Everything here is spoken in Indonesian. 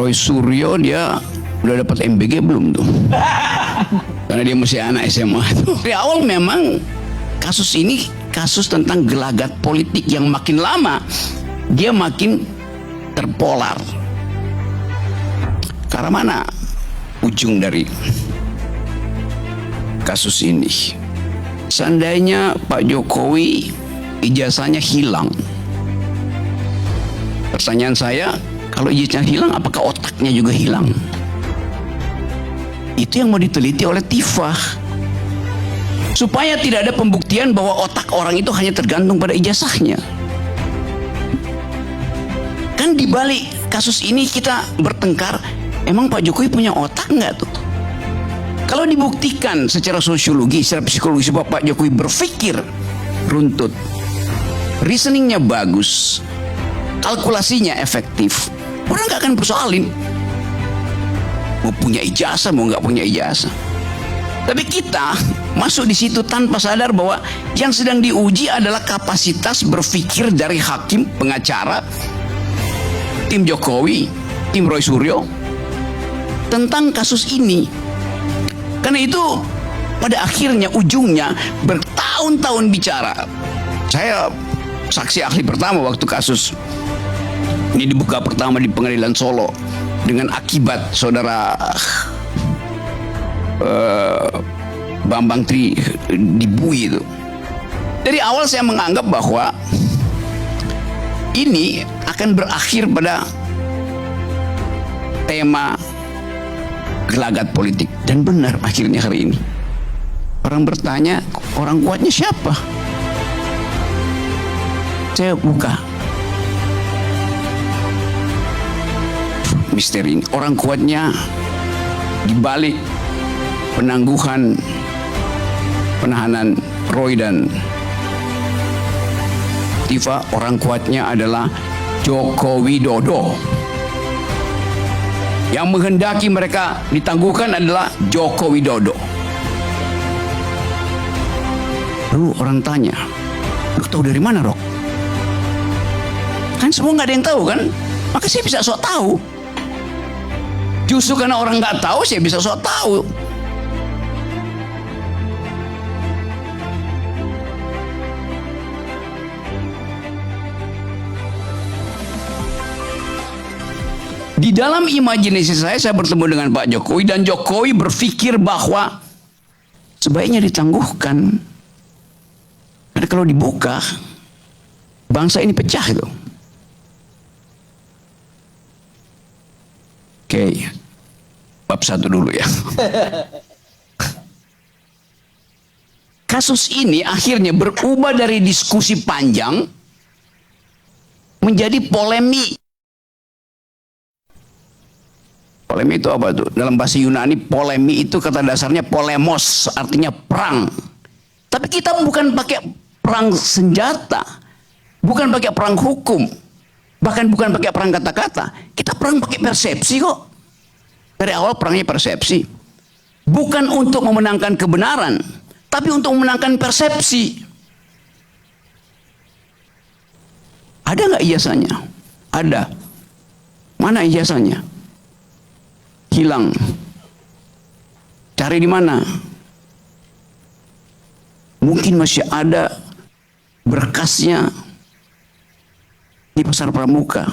Roy Suryo dia udah dapat MBG belum tuh? Karena dia masih anak SMA tuh. Dari awal memang kasus ini kasus tentang gelagat politik yang makin lama dia makin terpolar. Karena mana ujung dari kasus ini? Seandainya Pak Jokowi ijazahnya hilang, pertanyaan saya, kalau ijazahnya hilang, apakah otaknya juga hilang? Itu yang mau diteliti oleh Tifah, supaya tidak ada pembuktian bahwa otak orang itu hanya tergantung pada ijazahnya. Kan di balik kasus ini kita bertengkar, emang Pak Jokowi punya otak nggak tuh? Kalau dibuktikan secara sosiologi, secara psikologi bahwa Pak Jokowi berpikir runtut, reasoningnya bagus, kalkulasinya efektif, orang nggak akan persoalin mau punya ijazah mau nggak punya ijazah. Tapi kita masuk di situ tanpa sadar bahwa yang sedang diuji adalah kapasitas berpikir dari hakim, pengacara, tim Jokowi, tim Roy Suryo tentang kasus ini. Karena itu pada akhirnya ujungnya bertahun-tahun bicara. Saya saksi ahli pertama waktu kasus ini dibuka pertama di Pengadilan Solo dengan akibat saudara Bambang Tri dibui itu. Dari awal saya menganggap bahwa ini akan berakhir pada tema gelagat politik, dan benar akhirnya hari ini orang bertanya, orang kuatnya siapa? Saya buka misteri ini. Orang kuatnya di balik penangguhan penahanan Roy dan Tifah, orang kuatnya adalah Joko Widodo. Yang menghendaki mereka ditangguhkan adalah Joko Widodo. Lalu orang tanya, "Lu tahu dari mana, Rok?" Kan semua nggak ada yang tahu kan? Maka saya bisa sok tahu. Justru karena orang nggak tahu, saya bisa sok tahu. Di dalam imajinasi saya bertemu dengan Pak Jokowi, dan Jokowi berpikir bahwa sebaiknya ditangguhkan. Karena kalau dibuka, bangsa ini pecah itu. Oke, bab 1 dulu ya. Kasus ini akhirnya berubah dari diskusi panjang menjadi polemik. Polemik itu apa tuh? Dalam bahasa Yunani, polemik itu kata dasarnya polemos, artinya perang. Tapi kita bukan pakai perang senjata, bukan pakai perang hukum, bahkan bukan pakai perang kata-kata. Kita perang pakai persepsi kok. Dari awal perangnya persepsi. Bukan untuk memenangkan kebenaran, tapi untuk memenangkan persepsi. Ada nggak ijazahnya? Ada. Mana ijazahnya? Hilang. Cari di mana? Mungkin masih ada berkasnya di Pasar Pramuka.